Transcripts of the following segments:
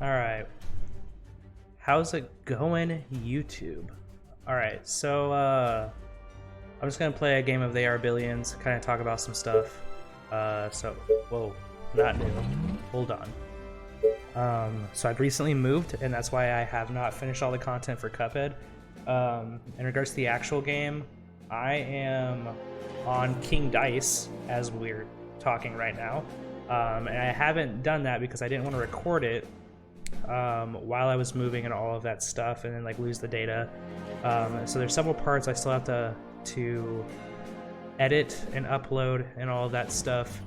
Alright. How's it going, YouTube? Alright, so I'm just gonna play a game of They Are Billions, kind of talk about some stuff. Whoa, not new. Hold on. So I've recently moved, and that's why I have not finished all the content for Cuphead. In regards to the actual game, I am on King Dice as we're talking right now. And I haven't done that because I didn't want to record it while I was moving and all of that stuff, and then like lose the data. So there's several parts I still have to edit and upload and all of that stuff.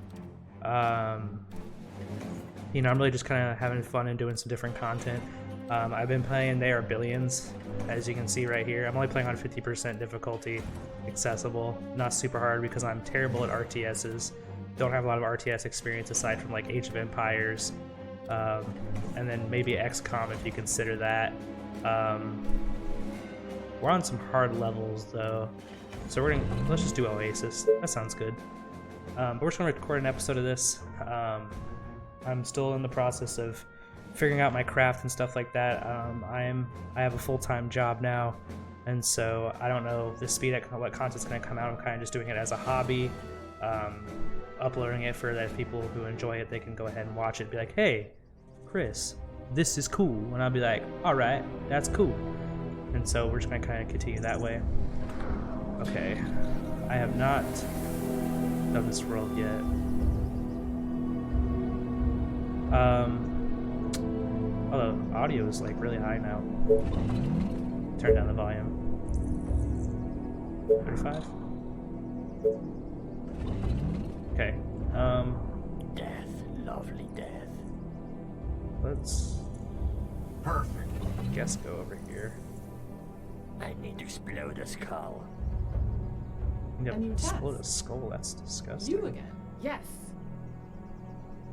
You know, I'm really just kind of having fun and doing some different content. I've been playing They Are Billions, as you can see right here. I'm only playing on 50% difficulty, accessible, not super hard because I'm terrible at RTSs. Don't have a lot of RTS experience aside from like Age of Empires, and then maybe XCOM if you consider that. We're on some hard levels though, so let's just do Oasis. That sounds good. But we're just gonna record an episode of this. I'm still in the process of figuring out my craft and stuff like that. I have a full-time job now, and so I don't know the speed at what content's gonna come out. I'm kind of just doing it as a hobby. Uploading it for that people who enjoy it, they can go ahead and watch it and be like, hey, Chris, this is cool. And I'll be like, all right, that's cool. And so we're just gonna kind of continue that way. Okay, I have not done this world yet. Oh, the audio is like really high now. Turn down the volume. 35? Okay, Death, lovely death. let's Perfect. guess go over here. I need to explode a skull. You A new explode a task. skull, that's disgusting. You again? Yes.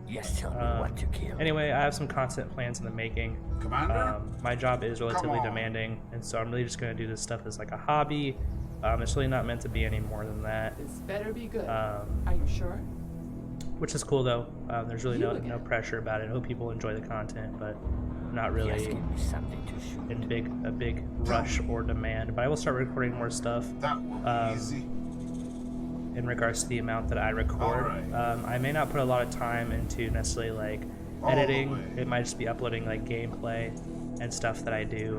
Yes, tell me what to kill. Anyway, I have some content plans in the making. Commander? My job is relatively Come on. demanding, and so I'm really just going to do this stuff as like a hobby. It's really not meant to be any more than that, This better be good. Um, Are you sure? which is cool though. There's really You no again. pressure about it. I hope people enjoy the content, but not Yes, really give me something to shoot. in a big rush or demand. But I will start recording more stuff. That will be easy. In regards to the amount that I record. Alright. I may not put a lot of time into necessarily like All the editing. way. It might just be uploading like gameplay and stuff that I do.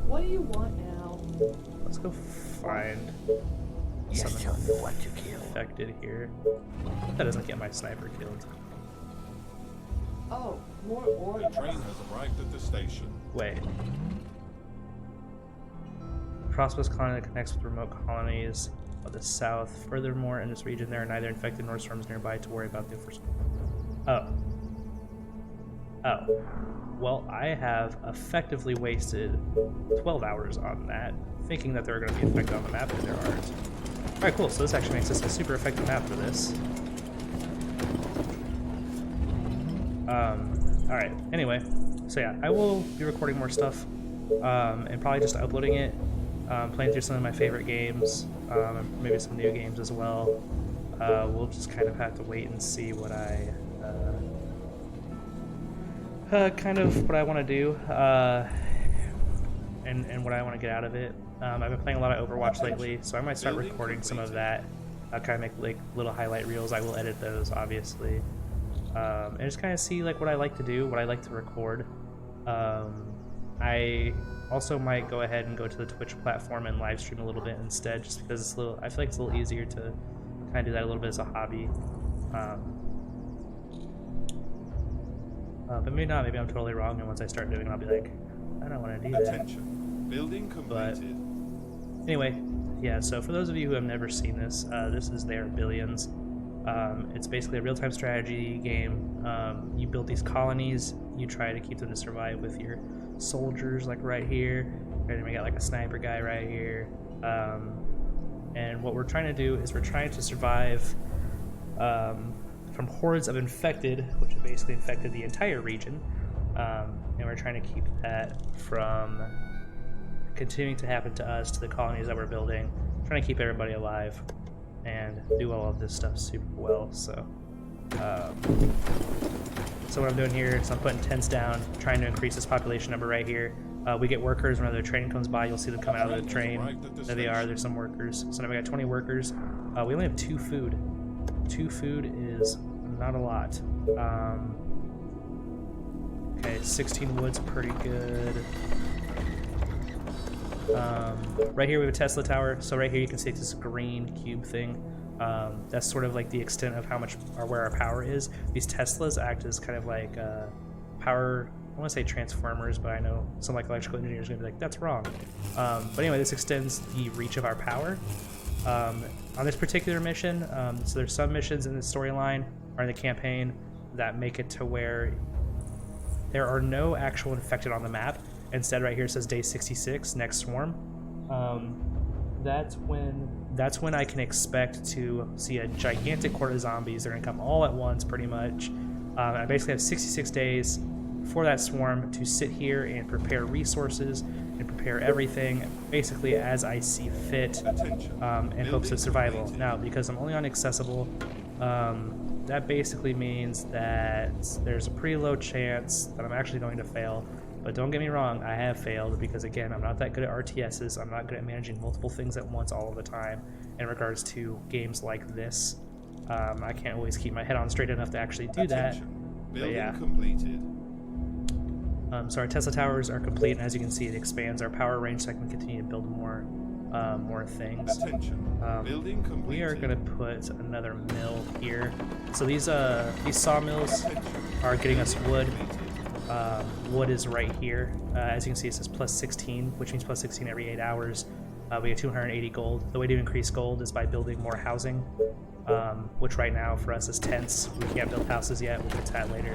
What do you want now? Let's go find Yes, some tell me what to kill. infected here. That doesn't get my sniper killed. Oh, more The orders. train has arrived at the station. Wait. Prosperous colony that connects with remote colonies of the south. Furthermore, in this region, there are neither infected nor swarms nearby to worry about the first. Oh. Oh. Well, I have effectively wasted 12 hours on that, thinking that there are going to be infected on the map, and there aren't. Alright, cool. So this actually makes this a super effective map for this. Alright, anyway. So yeah, I will be recording more stuff, and probably just uploading it, playing through some of my favorite games, and maybe some new games as well. We'll just kind of have to wait and see what I want to do, and what I want to get out of it. I've been playing a lot of Overwatch lately, so I might start recording some of that. I'll kind of make like little highlight reels. I will edit those, obviously, and just kind of see like what I like to do, what I like to record. I also might go ahead and go to the Twitch platform and live stream a little bit instead, just because it's I feel like it's a little easier to kind of do that a little bit as a hobby. But maybe not. Maybe I'm totally wrong, and once I start doing it, I'll be like, I don't want to do that. Attention. Building completed. Anyway, yeah, so for those of you who have never seen this, this is They Are Billions. It's basically a real-time strategy game. You build these colonies, you try to keep them to survive with your soldiers, like right here. And then we got like a sniper guy right here. And what we're trying to do is we're trying to survive from hordes of infected, which have basically infected the entire region. And we're trying to keep that from continuing to happen to us, to the colonies that we're building, trying to keep everybody alive and do all of this stuff super well. So So what I'm doing here is I'm putting tents down, trying to increase this population number right here. We get workers whenever the train comes by. You'll see them coming out of the train. There they are. There's some workers. So now we got 20 workers. We only have 2 food. 2 food is not a lot. Okay, 16 wood's pretty good. Right here we have a Tesla tower. So right here you can see this green cube thing. That's sort of like the extent of how much or where our power is. These Teslas act as kind of like power. I want to say transformers, but I know some like electrical engineers are gonna be like, that's wrong. But anyway, this extends the reach of our power. On this particular mission, so there's some missions in the storyline or in the campaign that make it to where there are no actual infected on the map. Instead, right here it says day 66, next swarm. That's when I can expect to see a gigantic horde of zombies. They're gonna come all at once, pretty much. I basically have 66 days for that swarm to sit here and prepare resources and prepare everything basically as I see fit, in hopes of survival. Now, because I'm only on accessible, that basically means that there's a pretty low chance that I'm actually going to fail. But don't get me wrong, I have failed because, again, I'm not that good at RTSs. I'm not good at managing multiple things at once all of the time in regards to games like this. I can't always keep my head on straight enough to actually do that. But yeah. Completed. So our Tesla towers are complete, and as you can see, it expands our power range so I can continue to build more things. Building completed. We are going to put another mill here. So these sawmills are getting us wood. Wood is right here. As you can see, it says plus 16, which means plus 16 every 8 hours. We get 280 gold. The way to increase gold is by building more housing, which right now for us is tents. We can't build houses yet. We'll get to that later.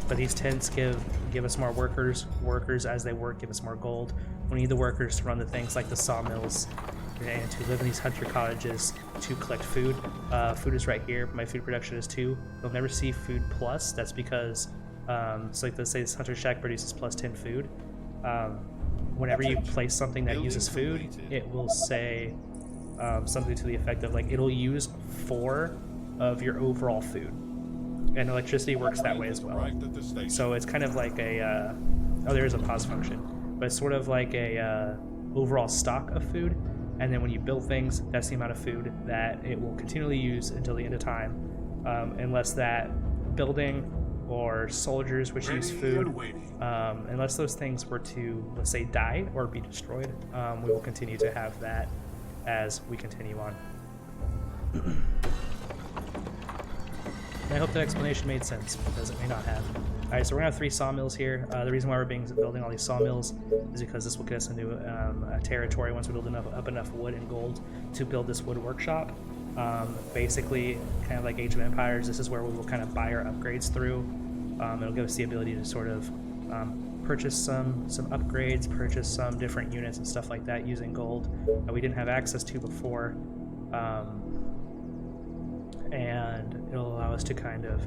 But these tents give us more workers. Workers, as they work, give us more gold. We need the workers to run the things like the sawmills and to live in these hunter cottages to collect food. Food is right here. My food production is 2. You'll never see food plus. That's because, so like let's say this hunter shack produces plus 10 food. Whenever you place something that uses food, it will say something to the effect of like it'll use 4 of your overall food. And electricity works that way as well. So it's kind of like a, oh, there is a pause function, but it's sort of like a overall stock of food. And then when you build things, that's the amount of food that it will continually use until the end of time, unless that building or soldiers which use food, unless those things were to, let's say, die or be destroyed, we will continue to have that as we continue on. And I hope that explanation made sense, because it may not have. Alright, so we're gonna have 3 sawmills here. The reason why we're building all these sawmills is because this will get us into a territory once we build up enough wood and gold to build this wood workshop. Basically, kind of like Age of Empires, this is where we will kind of buy our upgrades through. It'll give us the ability to sort of purchase some upgrades, purchase some different units and stuff like that using gold that we didn't have access to before. And it'll allow us to kind of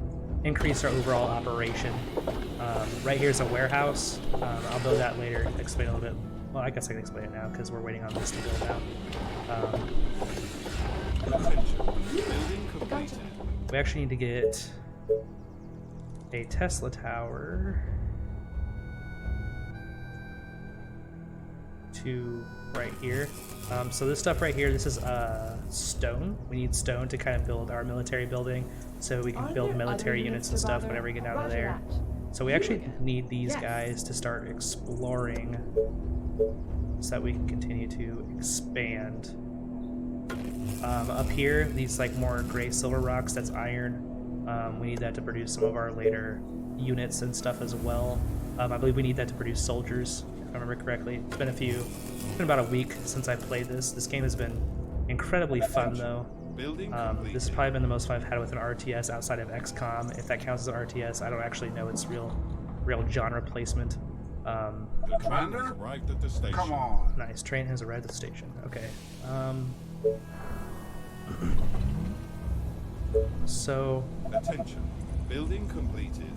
increase our overall operation. Right here is a warehouse. I'll build that later, explain a little bit. Well, I guess I can explain it now because we're waiting on this to build out. We actually need to get a Tesla tower to right here. So this stuff right here, this is stone. We need stone to kind of build our military building so we can build military units and stuff whenever we get down to there. So we actually need these guys to start exploring so that we can continue to expand. Up here, these like more gray silver rocks, that's iron. We need that to produce some of our later units and stuff as well. I believe we need that to produce soldiers, if I remember correctly. It's been about a week since I played this. This game has been incredibly fun though. This has probably been the most fun I've had with an RTS outside of XCOM. If that counts as an RTS, I don't actually know its real genre placement. The train has arrived at the station. Come on. Nice, train has arrived at the station. Okay. So Attention. Building completed.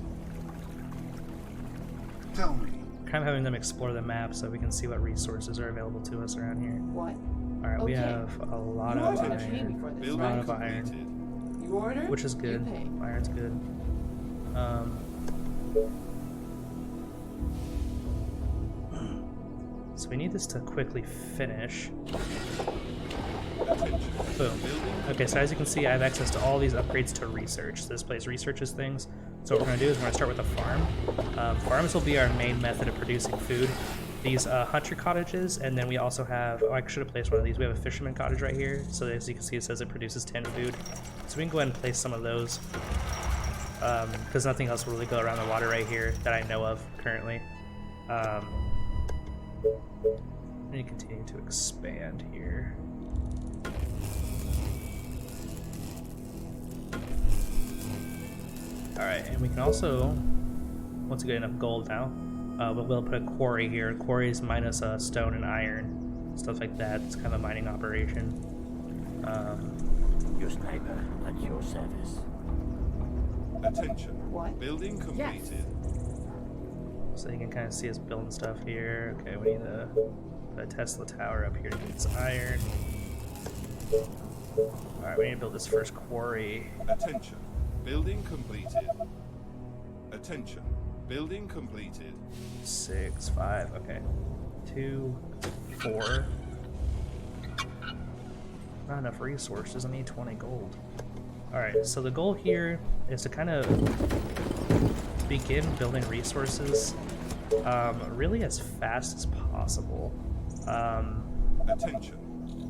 Tell me. kind of having them explore the map so we can see what resources are available to us around here. What? Alright, we Okay. have a lot You of ordered a train iron. before this, A lot Building of iron. completed. You ordered? Which is good. You pay. Iron's good. So we need this to quickly finish. Attention. Boom. Building Okay, so as you can see, I have access to all these upgrades to research. So this place researches things. So what we're going to do is we're going to start with a farm. Farms will be our main method of producing food. These hunter cottages, and then we also have, oh, I should have placed one of these. We have a fisherman cottage right here. So as you can see, it says it produces 10 food. So we can go ahead and place some of those. Because nothing else will really go around the water right here that I know of currently. Let me continue to expand here. Alright, and we can also, once we get enough gold now, we'll be able to put a quarry here. Quarries minus stone and iron, stuff like that. It's kind of a mining operation. Your sniper at your service. Attention. What? Building completed. So you can kind of see us building stuff here. Okay, we need to put a Tesla tower up here to get this iron. Alright, we need to build this first quarry. Attention. Building completed. Attention. Building completed. 6, 5, okay. 2, 4. Not enough resources, I need 20 gold. Alright, so the goal here is to kind of begin building resources really as fast as possible. Attention.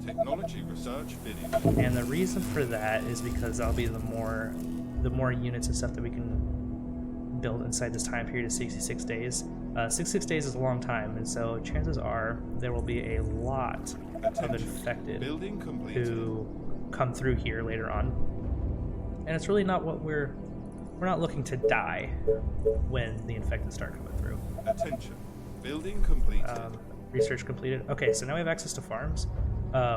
Technology research video. And the reason for that is because that'll be the more units and stuff that we can build inside this time period of 66 days. 66 days is a long time, and so chances are there will be a lot of infected Building completed. who come through here later on. And it's really not what we're not looking to die when the infected start coming through. Attention. Building completed. Research completed. Okay, so now we have access to farms.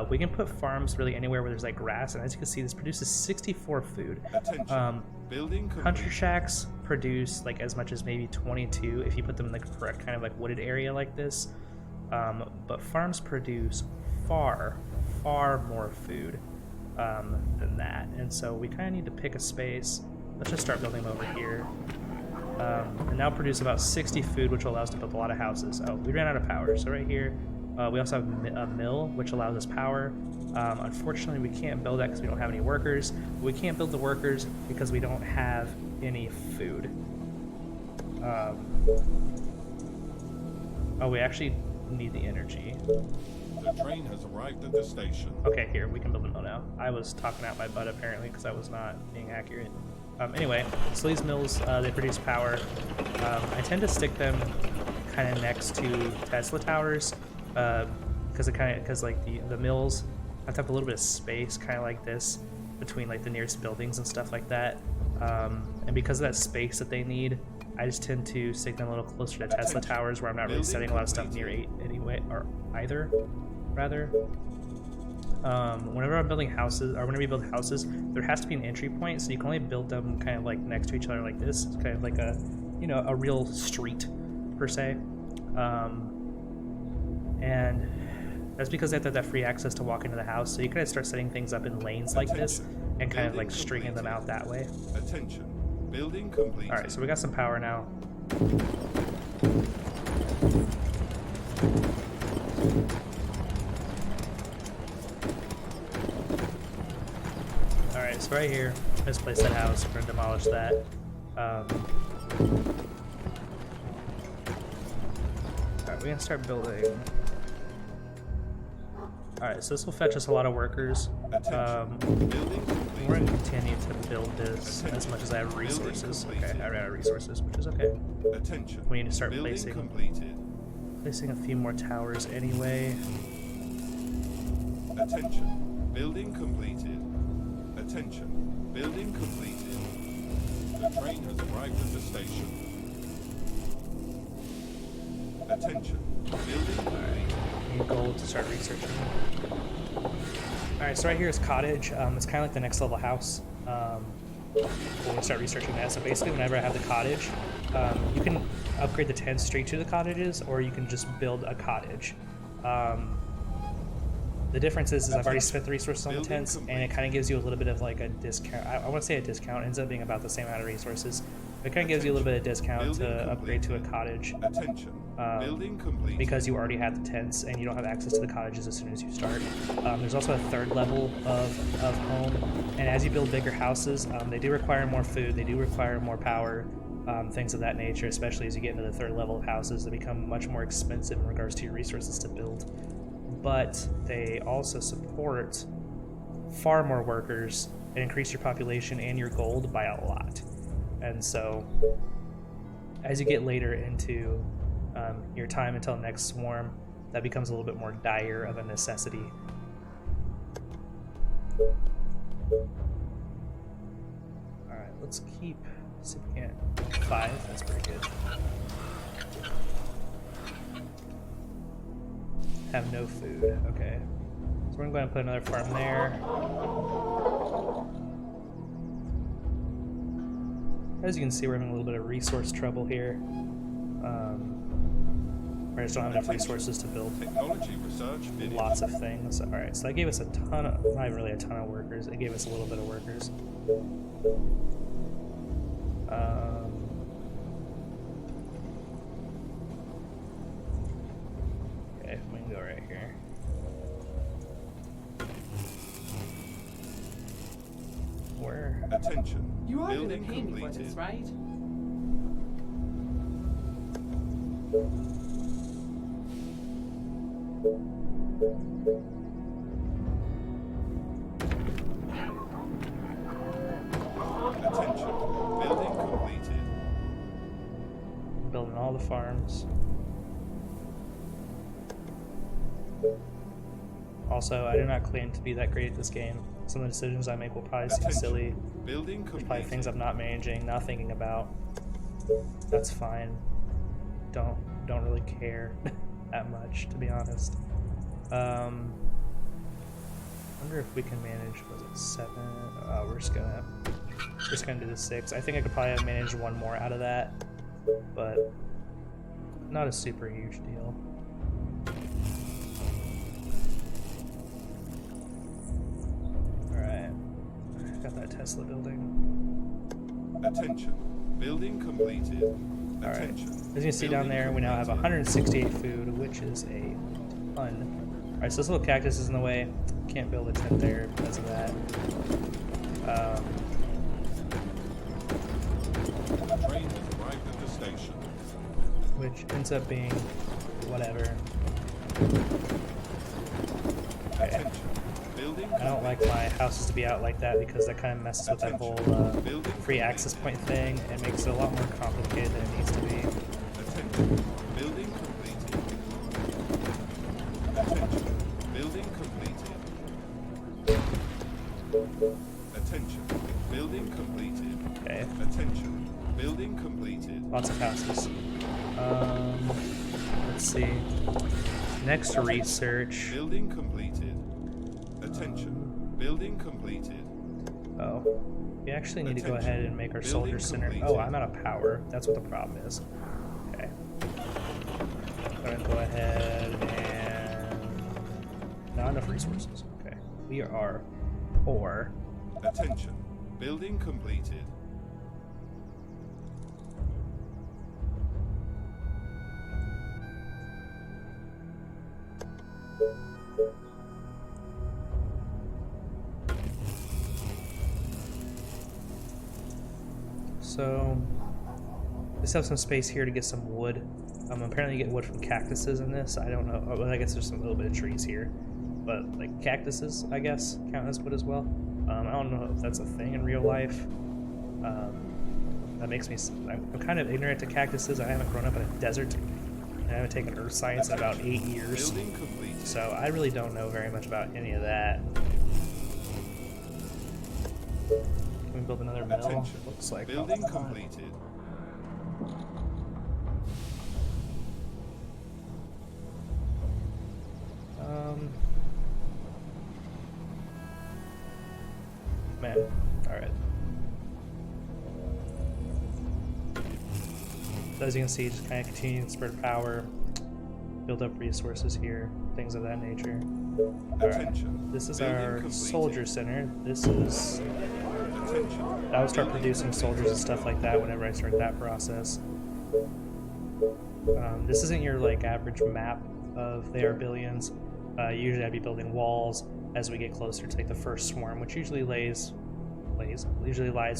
We can put farms really anywhere where there's like grass, and as you can see, this produces 64 food. Attention. Building completed. Hunter shacks produce like as much as maybe 22 if you put them in the correct kind of like wooded area like this. But farms produce far more food than that, and so we kind of need to pick a space. Let's just start building them over here. And now produce about 60 food, which will allow us to build a lot of houses. Oh, we ran out of power, so right here we also have a mill, which allows us power. Unfortunately, we can't build that because we don't have any workers. We can't build the workers because we don't have any food. Oh, we actually need the energy. The train has arrived at the station. Okay, here, we can build a mill now. I was talking out my butt apparently because I was not being accurate. Anyway, so these mills, they produce power. I tend to stick them kind of next to Tesla towers because like the mills have to have a little bit of space, kind of like this, between like the nearest buildings and stuff like that. And because of that space that they need, I just tend to stick them a little closer to Tesla towers, where I'm not really setting a lot of stuff near 8 anyway, or either, rather. Whenever I'm building houses, or whenever you build houses, there has to be an entry point, so you can only build them kind of like next to each other like this. It's kind of like a, you know, a real street per se. And that's because they have to have that free access to walk into the house, so you kind of start setting things up in lanes like this and kind of like stringing them out that way. Attention. Building complete. Alright, so we got some power now. Alright, so right here, let's place that house. We're going to demolish that. Alright, we're going to start building. Alright, so this will fetch us a lot of workers. We're going to continue to build this as much as I have resources. Okay, I ran out of resources, which is okay. Attention. We need to start Building placing a few more towers anyway. Attention. Building completed. Attention. Building completed. The train has arrived at the station. Attention. Building complete. Need gold to start researching. Alright, so right here is cottage. It's kind of like the next level house. We'll start researching that. So basically, whenever I have the cottage, you can upgrade the tents straight to the cottages, or you can just build a cottage. The difference is I've already spent the resources on the tents, and it kind of gives you a little bit of like a discount. I want to say a discount. It ends up being about the same amount of resources. It kind of gives you a little bit of discount to upgrade to a cottage. Attention. Building completed. Because you already have the tents and you don't have access to the cottages as soon as you start. There's also a third level of home, and as you build bigger houses, they do require more food, they do require more power, things of that nature, especially as you get into the third level of houses. They become much more expensive in regards to your resources to build. But they also support far more workers and increase your population and your gold by a lot. And so, as you get later into your time until next swarm, that becomes a little bit more dire of a necessity. Alright, let's keep, see if we can, 5, that's pretty good. Have no food, okay. So we're going to put another farm there. As you can see, we're having a little bit of resource trouble here. I just don't have enough resources to build Technology research finished. lots of things. Alright, so that gave us a ton of, not even really a ton of workers, it gave us a little bit of workers. Okay, we can go right here. Where? Attention. You are going to Building pay me for completed. this, right? Attention. Building completed. Building all the farms. Also, I do not claim to be that great at this game. Some of the decisions I make will probably seem Attention. silly. Building There's probably completed. things I'm not managing, not thinking about. That's fine. Don't really care that much, to be honest. Wonder if we can manage. Was it 7? Oh, we're just gonna do the 6. I think I could probably have managed one more out of that, but not a super huge deal. Alright, got that Tesla building. Attention. Building completed. Alright, Attention. as you can see down there, we now have 168 food, which is a ton. Alright, so this little cactus is in the way. Can't build a tent there because of that. The train has arrived at the station. Which ends up being whatever. Okay. Attention. Building I don't like my houses to be out like that because that kind of messes with that whole free access point thing and makes it a lot more complicated than it needs to be. Attention. Building completed. Attention. Building completed. Attention. Building completed. Okay, Attention. Building completed. lots of houses. Let's see. Next research. Building completed. Attention. Building completed. Oh, we actually need to go ahead and make our soldier center. Oh, I'm out of power. That's what the problem is. Okay. I'm gonna go ahead and not enough resources. Okay, we are poor. Attention. Building completed. So, just have some space here to get some wood. Apparently you get wood from cactuses in this. I don't know. Well, I guess there's some little bit of trees here. But, like, cactuses, I guess, count as wood as well. I don't know if that's a thing in real life. That makes me... I'm kind of ignorant to cactuses. I haven't grown up in a desert. And I haven't taken earth science in about 8 years. Building completed. So I really don't know very much about any of that. Can we build another mill? Attention. Looks like Building probably not. completed. Man, alright. So as you can see, just kind of continue to spread power, build up resources here, things of that nature. Alright, Attention. this is Building our completed. soldier center. This is Attention. I'll start producing soldiers and stuff like that whenever I start that process. This isn't your like average map of they are billions. Usually I'd be building walls as we get closer to like the first swarm, which usually lies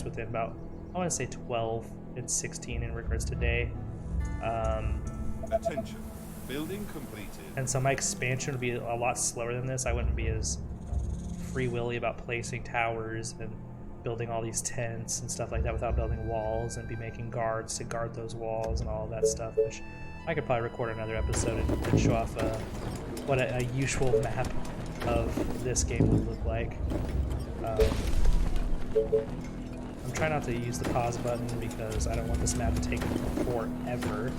within about, I want to say 12 and 16 in regards to day. Attention. Building completed. And so my expansion would be a lot slower than this. I wouldn't be as free willy about placing towers and building all these tents and stuff like that without building walls, and be making guards to guard those walls and all of that stuff, which I could probably record another episode and show off what a usual map of this game would look like. I'm trying not to use the pause button because I don't want this map to take forever.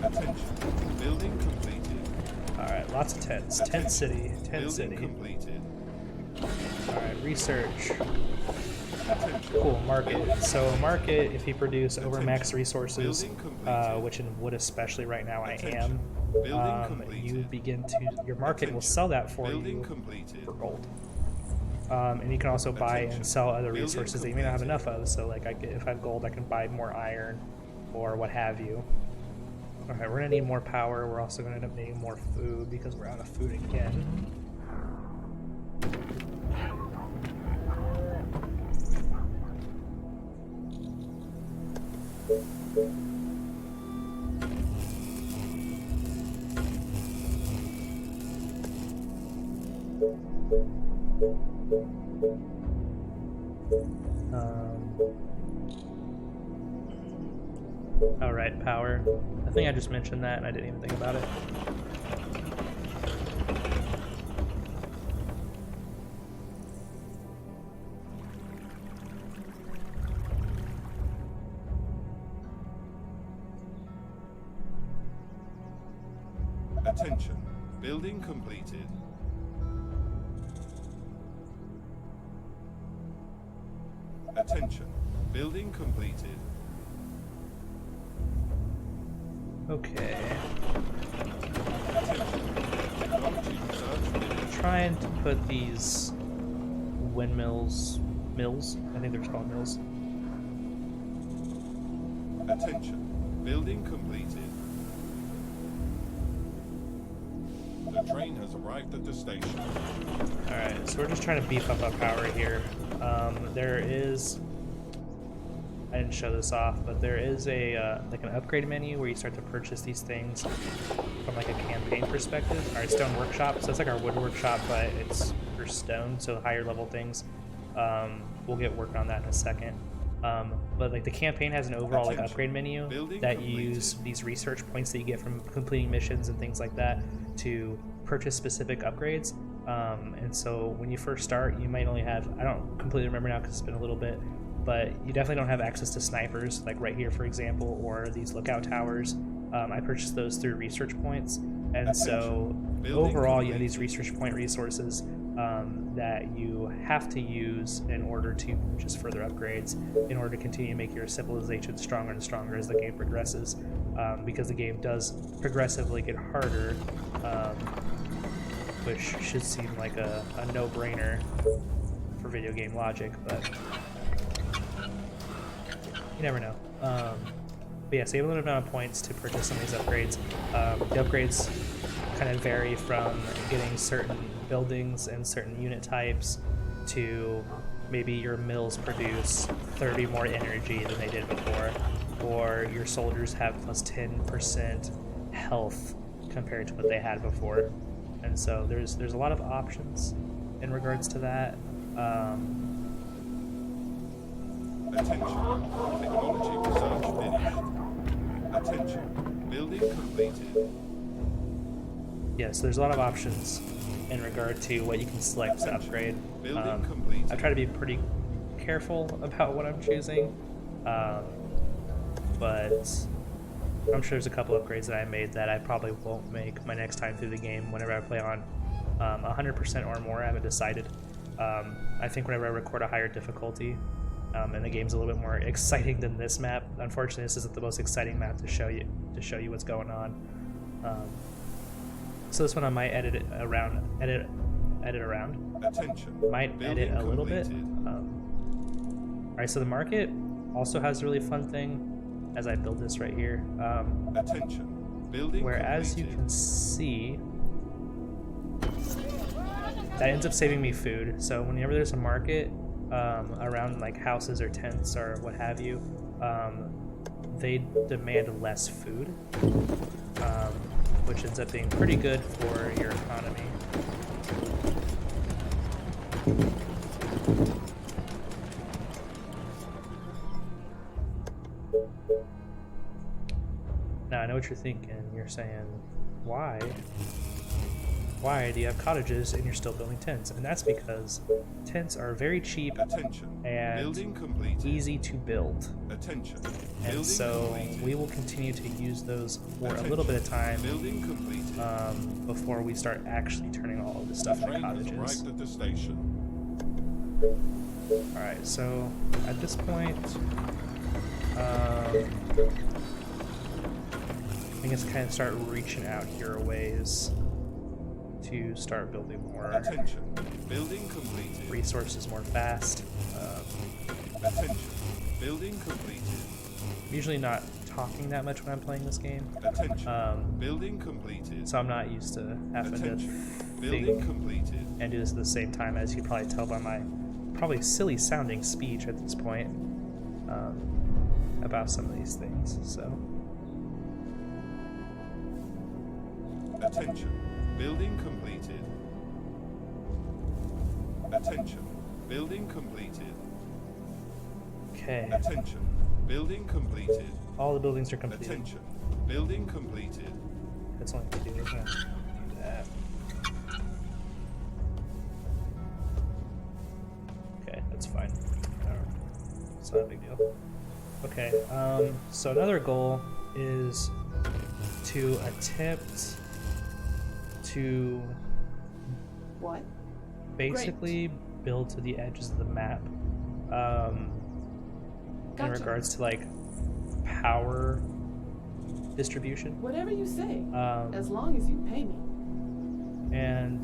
Attention. Building completed. Alright, lots of tents. Tent city. Tent Building city. completed. Alright, research. Attention. Cool, market. So market, if you produce over max Attention. resources, Building completed. which in wood especially right now I Attention. am, Building completed. you begin to, your market will sell that for Building you completed. for gold. And you can also buy Attention. and sell other Building resources that you may not have completed. enough of. So like if I have gold, I can buy more iron or what have you. Alright, we're gonna need more power. We're also gonna end up needing more food because we're out of food again. Alright, power. I think I just mentioned that and I didn't even think about it. Attention. Building completed. Attention. Building completed. Okay. Attention. Technology research finished. Trying to put these mills, I think they're just called mills. Attention. Building completed. The train has arrived at the station. Alright, so we're just trying to beef up our power here. There is, I didn't show this off, but there is a like an upgrade menu where you start to purchase these things from like a campaign perspective. Alright, stone workshop, so it's like our wood workshop, but it's for stone, so higher level things. We'll get working on that in a second. But like the campaign has an overall like upgrade menu that you use these research points that you get from completing missions and things like that to purchase specific upgrades. And so when you first start, you might only have, I don't completely remember now because it's been a little bit, but you definitely don't have access to snipers, like right here, for example, or these lookout towers. I purchased those through research points. And so overall, you have these research point resources that you have to use in order to purchase further upgrades, in order to continue to make your civilization stronger and stronger as the game progresses, because the game does progressively get harder, which should seem like a no-brainer for video game logic, but you never know. But yeah, so you have a limited amount of points to purchase some of these upgrades. The upgrades kind of vary from getting certain buildings and certain unit types to maybe your mills produce 30 more energy than they did before, or your soldiers have plus 10% health compared to what they had before. And so there's a lot of options in regards to that. Attention. Technology research finished. Attention. Building completed. Yes, there's a lot of options in regard to what you can select to upgrade. Building completed. I try to be pretty careful about what I'm choosing, but I'm sure there's a couple upgrades that I made that I probably won't make my next time through the game whenever I play on 100% or more. I haven't decided. I think whenever I record a higher difficulty, and the game's a little bit more exciting than this map. Unfortunately, this isn't the most exciting map to show you what's going on. So this one I might edit around. Attention. Might edit a little bit. All right, so the market also has a really fun thing as I build this right here. Attention. Building Where, as you can see, that ends up saving me food. So whenever there's a market around like houses or tents or what have you, they demand less food, which ends up being pretty good for your economy. Now I know what you're thinking. You're saying, why? Why do you have cottages and you're still building tents? And that's because tents are very cheap and easy to build. And so we will continue to use those for a little bit of time before we start actually turning all of this stuff into cottages. Alright, so at this point, I think it's kind of start reaching out here a ways to start building more resources more fast. I'm usually not talking that much when I'm playing this game, so I'm not used to having to think and do this at the same time, as you can probably tell by my probably silly sounding speech at this point about some of these things. So attention, building completed. Attention, building completed. okay, Attention, building completed. all the buildings are completed. Attention, building completed. That's only to do with that. Okay, that's fine. It's not a big deal. Okay, so another goal is to attempt to What? basically build to the edges of the map. In Gotcha. regards to like power distribution. Whatever you say, as long as you pay me. And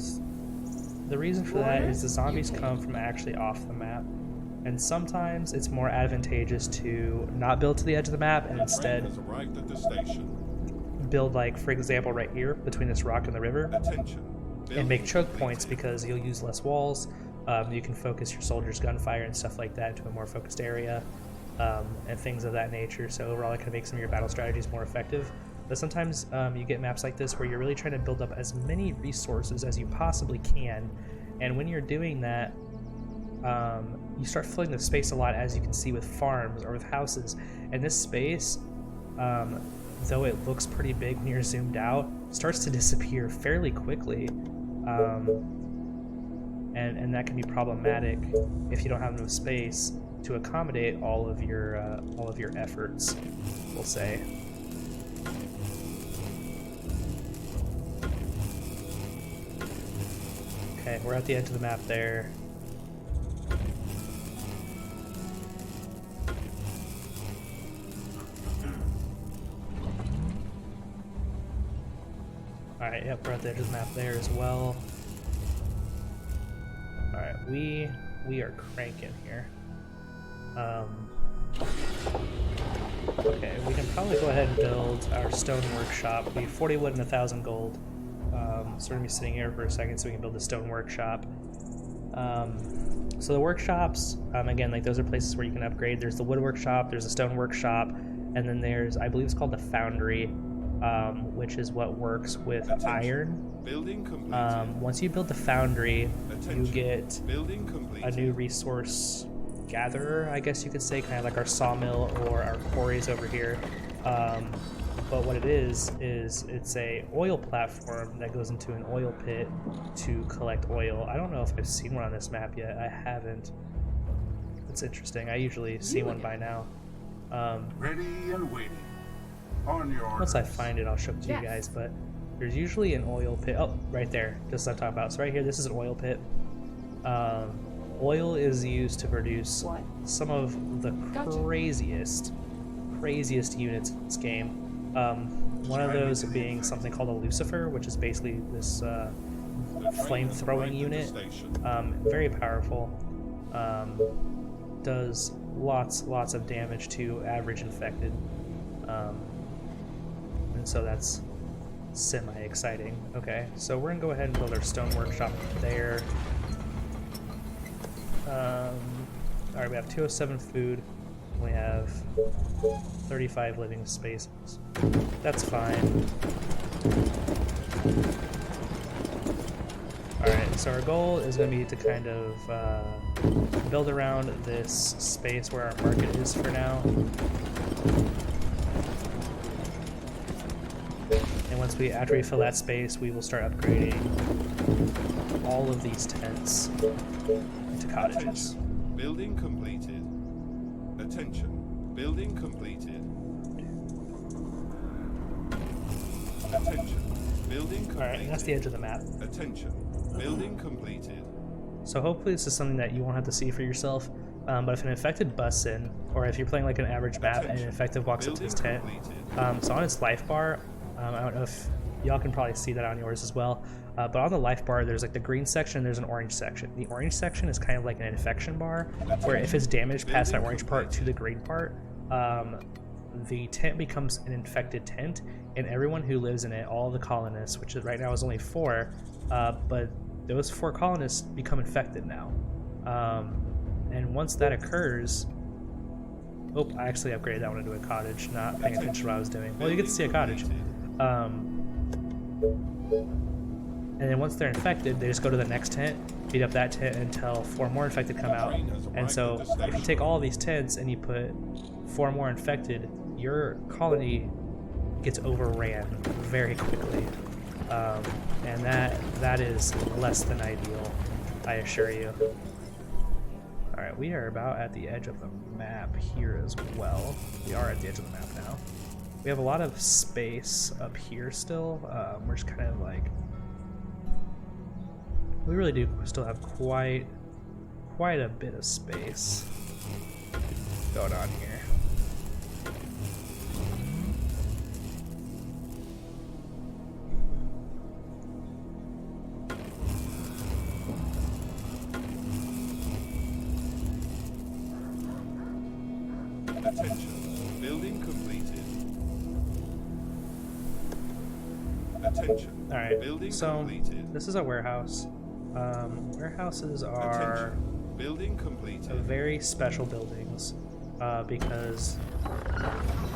the reason for that is the zombies come from actually off the map. And sometimes it's more advantageous to not build to the edge of the map and instead build, like, for example, right here between this rock and the river, and make choke points, because you'll use less walls. You can focus your soldiers' gunfire and stuff like that into a more focused area, and things of that nature. So overall, it can make some of your battle strategies more effective. But sometimes you get maps like this where you're really trying to build up as many resources as you possibly can, and when you're doing that, you start filling the space a lot, as you can see with farms or with houses. And this space, though it looks pretty big when you're zoomed out, starts to disappear fairly quickly, and that can be problematic if you don't have enough space to accommodate all of your efforts, we'll say. Okay, we're at the edge of the map there. Alright, yep, we're at the edge of the map there as well. Alright, we are cranking here. Okay, we can probably go ahead and build our stone workshop. We need 40 wood and 1,000 gold. So we're gonna be sitting here for a second so we can build the stone workshop. So the workshops, again, like, those are places where you can upgrade. There's the wood workshop, there's the stone workshop, and then there's, I believe it's called the foundry, which is what works with iron. Once you build the foundry, you get a new resource gatherer, I guess you could say, kind of like our sawmill or our quarries over here. But what it is it's a oil platform that goes into an oil pit to collect oil. I don't know if I've seen one on this map yet. I haven't. That's interesting. I usually see one by now. Ready and waiting. On your Once I find it, I'll show it to you guys, but there's usually an oil pit. Oh, right there, just what I'm talking about. So right here, this is an oil pit. Oil is used to produce What? some of the Gotcha. craziest units in this game. One of those being something called a Lucifer, which is basically this flame-throwing unit. Very powerful. Does lots of damage to average infected. And so that's semi-exciting. Okay, so we're gonna go ahead and build our stone workshop there. Alright, we have 207 food. We have 35 living spaces. That's fine. Alright, so our goal is going to be to kind of build around this space where our market is for now. And after we fill that space, we will start upgrading all of these tents into cottages. Building completed. Attention. Building completed. Attention. Building completed. Alright, that's the edge of the map. Attention. Building completed. So hopefully this is something that you won't have to see for yourself. But if an infected busts in, or if you're playing like an average map and an infected walks up to his tent, so on its life bar, I don't know if y'all can probably see that on yours as well, but on the life bar there's like the green section and there's an orange section. The orange section is kind of like an infection bar, where if it's damaged past that orange part to the green part, the tent becomes an infected tent, and everyone who lives in it, all the colonists, which right now is only 4, but those 4 colonists become infected now. And once that occurs, oh, I actually upgraded that one into a cottage, not paying attention to what I was doing. Well, you get to see a cottage. And then once they're infected, they just go to the next tent, beat up that tent until 4 more infected come out. And so if you take all these tents and you put 4 more infected, your colony gets overran very quickly. And that is less than ideal, I assure you. Alright, we are about at the edge of the map here as well. We are at the edge of the map now. We have a lot of space up here still. We're just kind of like... We really do still have quite a bit of space going on here. Attention. Building completed. Attention. Alright, Building so completed. this is a warehouse. Warehouses are Attention. Building completed. very special buildings because,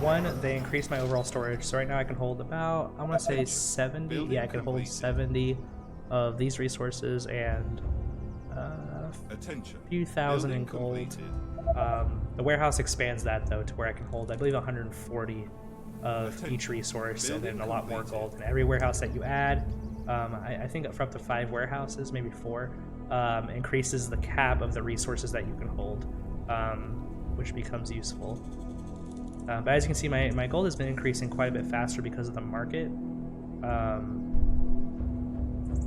one, they increase my overall storage. So right now I can hold about, I want to say 70. Yeah, I can hold 70 of these resources and a few thousand in gold. The warehouse expands that though to where I can hold, I believe, 140 of each resource and then a lot more gold. And every warehouse that you add, I think for up to 5 warehouses, maybe 4, increases the cap of the resources that you can hold, which becomes useful. But as you can see, my gold has been increasing quite a bit faster because of the market,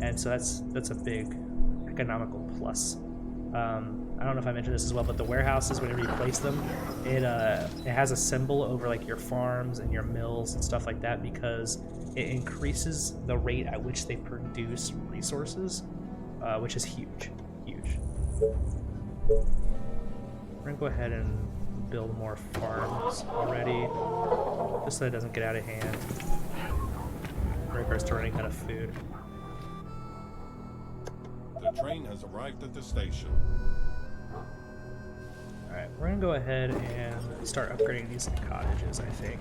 and so that's a big economical plus. I don't know if I mentioned this as well, but the warehouses, whenever you place them, it has a symbol over like your farms and your mills and stuff like that, because it increases the rate at which they produce resources, which is huge. We're gonna go ahead and build more farms already, just so it doesn't get out of hand. Breakers to running out of food. The train has arrived at the station. Alright, we're gonna go ahead and start upgrading these cottages, I think.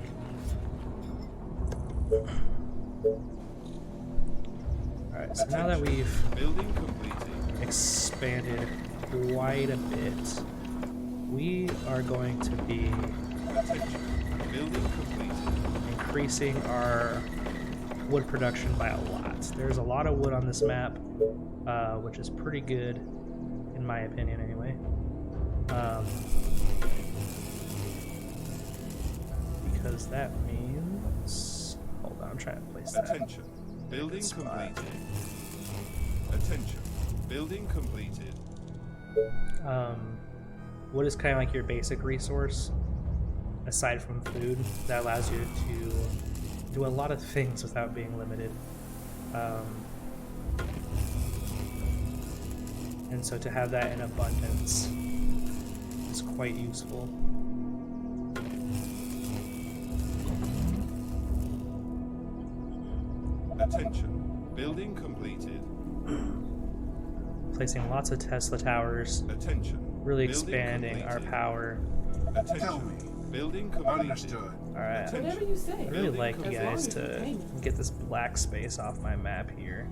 Alright, so now that we've expanded quite a bit, we are going to be increasing our wood production by a lot. There's a lot of wood on this map, which is pretty good, in my opinion anyway. Because that means... Hold on, I'm trying to place that. Attention. Building completed. Attention. Building completed. what is kind of like your basic resource aside from food that allows you to do a lot of things without being limited. And so to have that in abundance is quite useful. Attention. Building completed. Placing lots of Tesla towers, Attention. really Building expanding our completed. power. Tell Attention. me. Building completed. Understood. Alright, Whatever you say. I really like you As long guys as you to pay me. get this black space off my map here.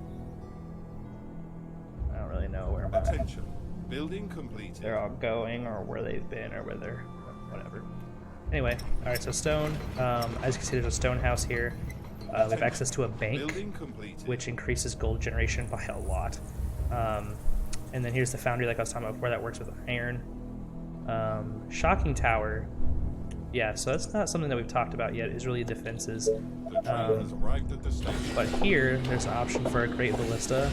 I don't really know where Attention. Building completed. they're all going or where they've been or where they're whatever. Anyway, alright, so stone. As you can see, there's a stone house here. We have access to a bank, Building completed. which increases gold generation by a lot. And then here's the foundry, like I was talking about before, that works with iron. Shocking tower. Yeah, so that's not something that we've talked about yet, is really defenses. The train has arrived at the station. But here, there's an option for a great ballista.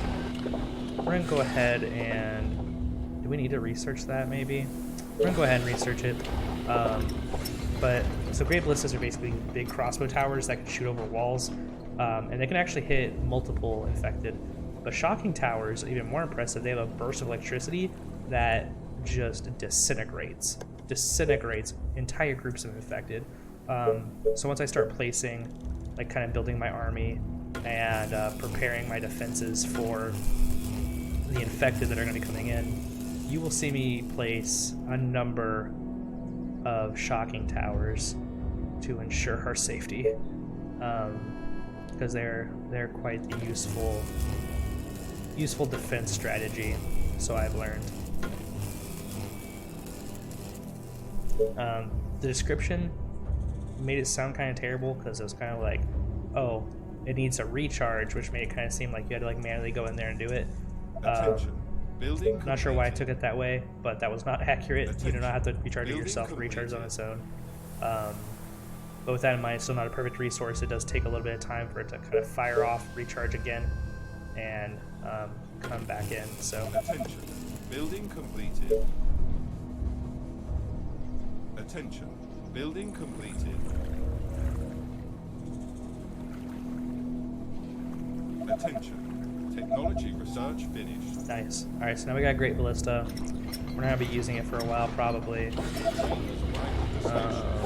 We're gonna go ahead and... Do we need to research that, maybe? We're gonna go ahead and research it. So great ballistas are basically big crossbow towers that can shoot over walls. And they can actually hit multiple infected. But shocking towers are even more impressive. They have a burst of electricity that just disintegrates entire groups of infected. So once I start placing, like kind of building my army and preparing my defenses for the infected that are going to be coming in, you will see me place a number of shocking towers to ensure our safety, because they're quite the useful defense strategy, so I've learned. The description made it sound kind of terrible because it was kind of like, oh, it needs a recharge, which made it kind of seem like you had to like manually go in there and do it. Attention. Building Not sure why I completed. took it that way, but that was not accurate. You do not have to recharge it Building yourself. It recharges on completed. its own. But with that in mind, it's still not a perfect resource. It does take a little bit of time for it to kind of fire off, recharge again, and come back in. So Attention. Building completed. Attention. Building completed. Attention. Technology research finished. nice. All right, so now we got a great ballista. We're not gonna be using it for a while, probably. The train has arrived at the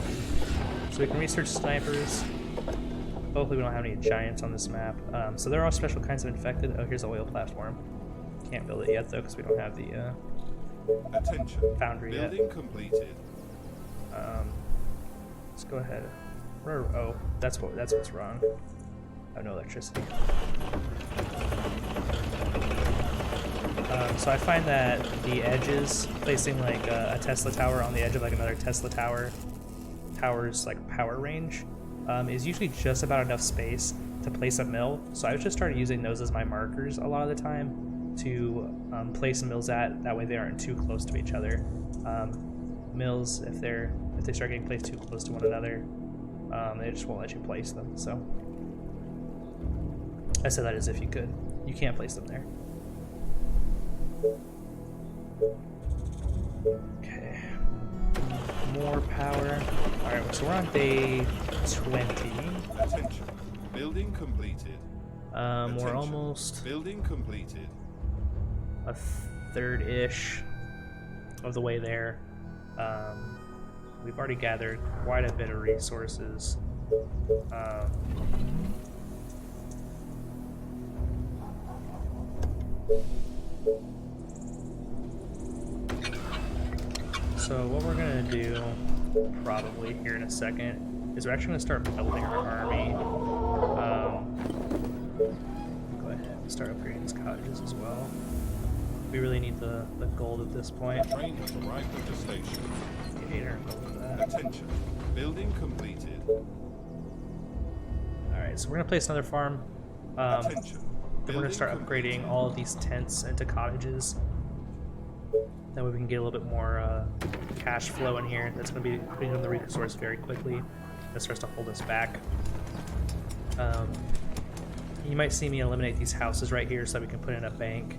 station. So we can research snipers. Hopefully we don't have any giants on this map. So there are special kinds of infected. Oh, here's the oil platform. Can't build it yet though because we don't have the Attention. foundry yet. Building completed. Let's go ahead. Oh, that's what's wrong. I have no electricity. So I find that the edges, placing like a Tesla tower on the edge of like another Tesla tower's like power range, is usually just about enough space to place a mill. So I've just started using those as my markers a lot of the time to place mills at. That way they aren't too close to each other. Mills, if they start getting placed too close to one another, they just won't let you place them. So I said that as if you could. You can't place them there. Okay. More power. Alright, so we're on day 20. Attention. Building completed. We're Attention. almost Building completed. a third-ish of the way there. We've already gathered quite a bit of resources. So what we're gonna do, probably here in a second, is we're actually gonna start building our army. Go ahead and start upgrading these cottages as well. We really need the gold at this point. The train has arrived at the station. 800 gold for that. Attention. Building completed. Alright, so we're gonna place another farm. Attention. Then we're gonna start Building upgrading all of these tents into cottages. That way we can get a little bit more cash flow in here. That's gonna be bringing the resource very quickly. That starts to hold us back. You might see me eliminate these houses right here so that we can put in a bank.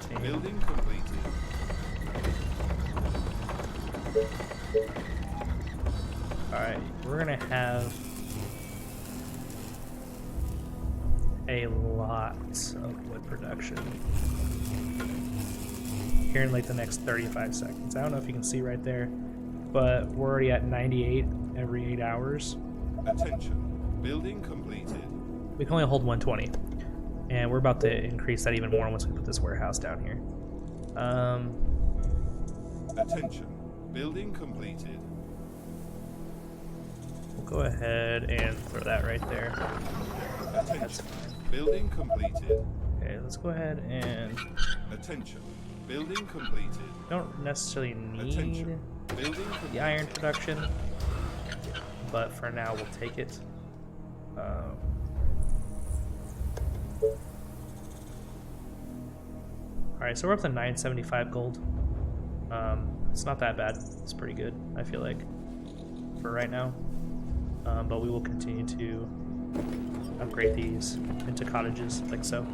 13. Building completed. Alright, we're gonna have a lot of wood production here in like the next 35 seconds. I don't know if you can see right there, but we're already at 98 every 8 hours. Attention. Building completed. We can only hold 120, and we're about to increase that even more once we put this warehouse down here. Attention. Building completed. We'll go ahead and throw that right there. Attention. Building completed. Okay, let's go ahead and Attention. Building completed. don't necessarily need Attention. Building completed. the iron production, but for now we'll take it. Alright, so we're up to 975 gold. It's not that bad. It's pretty good, I feel like, for right now. But we will continue to upgrade these into cottages, like so,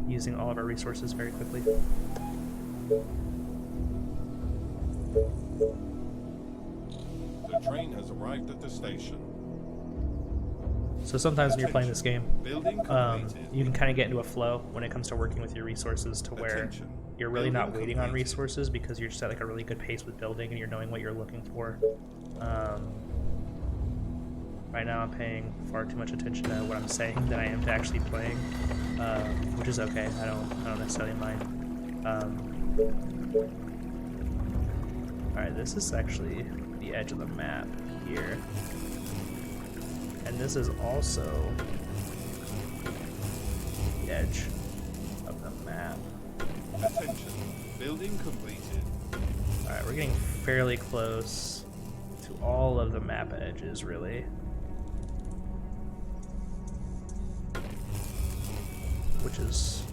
using all of our resources very quickly. The train has arrived at the station. So sometimes when you're playing this game, Building completed. you can kind of get into a flow when it comes to working with your resources, to where Attention. you're really not Building waiting on completed. resources because you're just at like a really good pace with building and you're knowing what you're looking for. Right now I'm paying far too much attention to what I'm saying than I am to actually playing, which is okay. I don't necessarily mind. Alright, this is actually the edge of the map here. And this is also the edge of the map. Attention. Building completed. Alright, we're getting fairly close to all of the map edges, really. Which is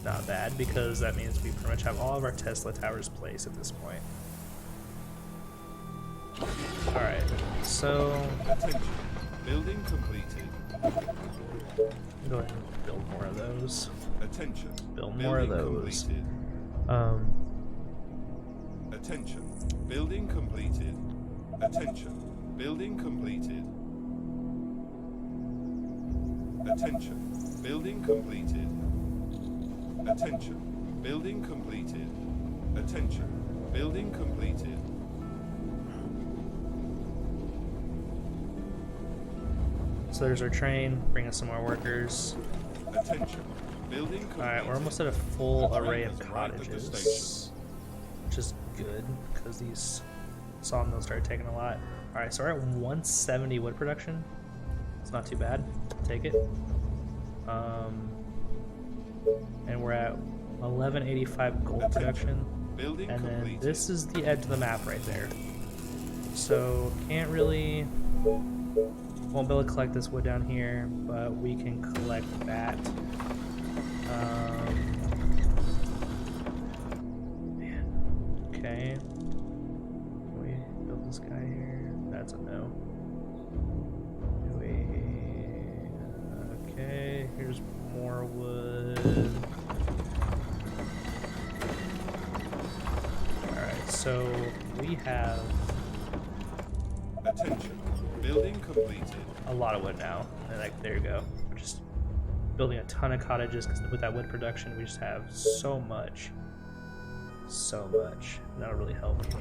not bad, because that means we pretty much have all of our Tesla towers placed at this point. Alright, so Attention. Building completed. go ahead and build more of those. Attention. Build more of Building those. completed. Attention. Building completed. Attention. Building completed. Attention. Building completed. Attention. Building completed. Attention. Building completed. So there's our train, bring us some more workers. Attention. Building completed. Alright, we're almost at a full The train array of has arrived at the cottages, which is good, because these sawmills started taking a lot. Alright, so we're at 170 wood production. It's not too bad. Take it. And we're at 1185 gold Attention. production. Building And then completed. this is the edge of the map right there. So can't really, won't be able to collect this wood down here, but we can collect that. Man, okay. Can we build this guy here? That's a no. Do we? Okay, here's more wood. Alright, so we have Attention. Building completed. a lot of wood now. And like, there you go. We're just building a ton of cottages, because with that wood production, we just have so much. So much. And that'll really help with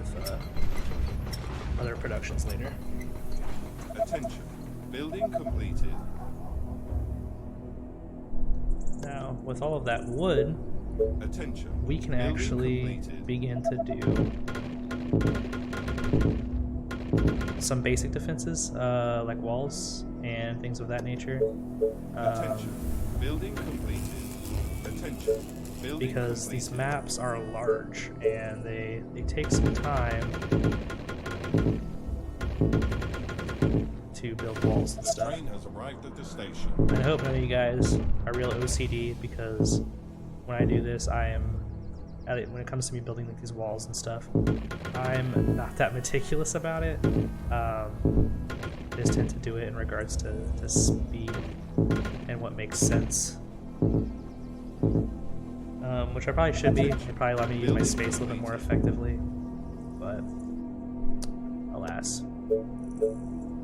other productions later. Attention. Building completed. Now, with all of that wood, Attention. we can Building actually completed. begin to do some basic defenses, like walls and things of that nature. Attention. Building completed. Attention. Building Because these completed. maps are large and they take some time to build walls and The stuff. train has arrived at the station. And I hope none of you guys are real OCD, because when I do this, when it comes to me building like these walls and stuff, I'm not that meticulous about it. I just tend to do it in regards to speed and what makes sense. which I probably should be. It probably let me use my space a little bit more effectively, but alas,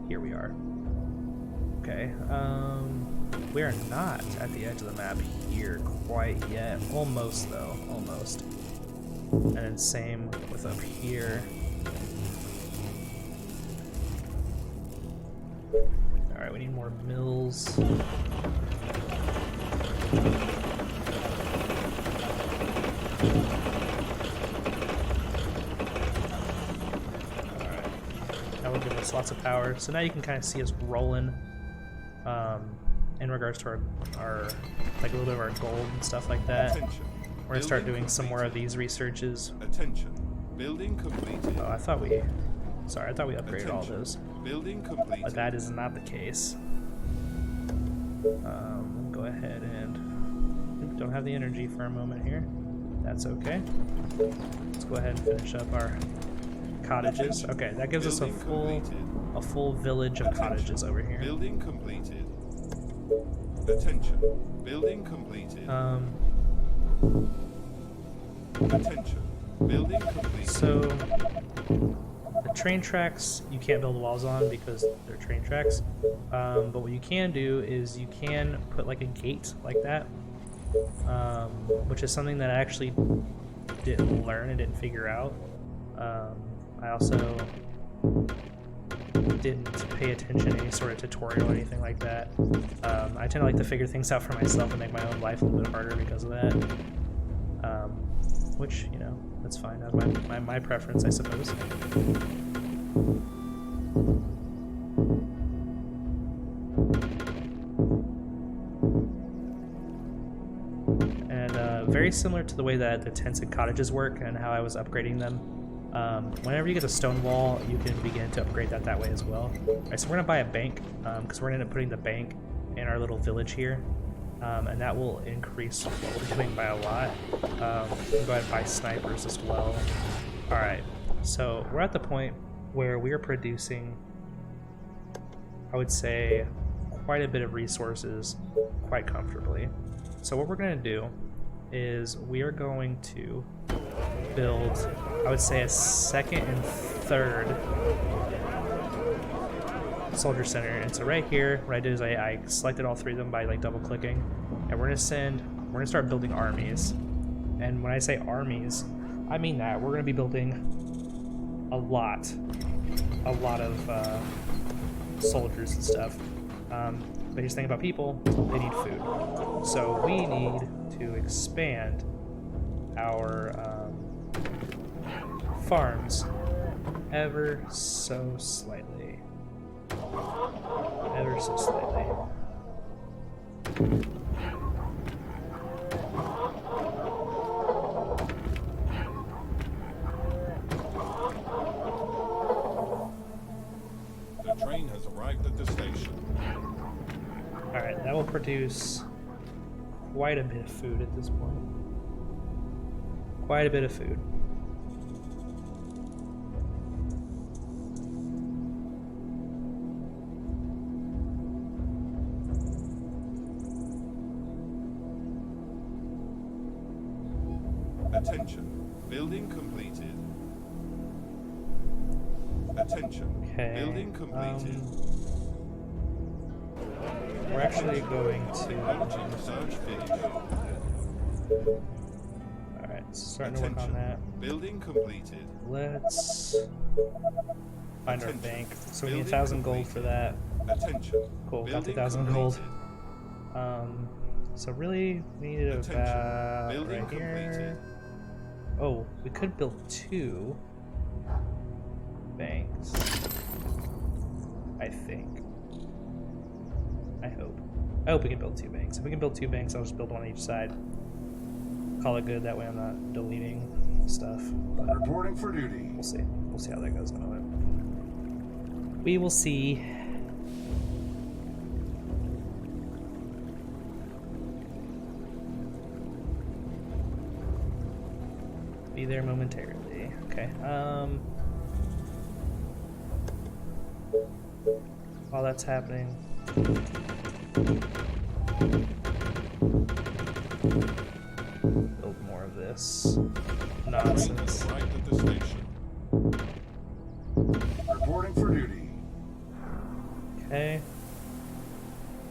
here we are. Okay, we are not at the edge of the map here quite yet. Almost though, almost. And then same with up here. Alright, we need more mills. That will give us lots of power. So now you can kind of see us rolling in regards to our like a little bit of our gold and stuff like that. We're gonna start doing some more of these researches. Attention. Building completed. Oh, I thought we upgraded all those. Building completed. But that is not the case. Go ahead and don't have the energy for a moment here. That's okay. Let's go ahead and finish up our cottages. Okay, that gives us a full village of cottages over here. Building completed. Attention. Building completed. Attention. Building completed. So the train tracks you can't build walls on because they're train tracks. But what you can do is you can put like a gate like that, which is something that I actually didn't learn and didn't figure out. I also didn't pay attention to any sort of tutorial or anything like that. I tend to like to figure things out for myself and make my own life a little bit harder because of that. Which, you know, that's fine. That's my preference, I suppose. And very similar to the way that the tents and cottages work and how I was upgrading them. Whenever you get a stone wall, you can begin to upgrade that way as well. Alright, so we're gonna buy a bank because we're gonna end up putting the bank in our little village here, and that will increase what we're doing by a lot. We can go ahead and buy snipers as well. Alright, so we're at the point where we are producing, I would say, quite a bit of resources quite comfortably. So what we're gonna do is we are going to build, I would say, a second and third soldier center. And so right here, what I did is I selected all three of them by like double clicking, and we're gonna start building armies. And when I say armies, I mean that we're gonna be building a lot of soldiers and stuff. But here's the thing about people, they need food. So we need to expand our farms ever so slightly. Ever so slightly. The train has arrived at the station. Alright, that will produce quite a bit of food at this point. Quite a bit of food. Attention. Building completed. Attention. Okay. Building completed. We're actually going to... Technology research finished. Alright, starting to work on that. Building completed. Let's find our bank. So we need Building 1,000 gold for that. Attention. Cool, got Building 2,000 gold. completed. So really, we need it Attention. about Building right here. completed. Oh, we could build 2 banks. I think. I hope we can build 2 banks. If we can build 2 banks, I'll just build one on each side. Call it good, that way I'm not deleting stuff. But Reporting for duty. we'll see. We'll see how that goes in a moment. We will see. Be there momentarily. Okay. While that's happening, build more process.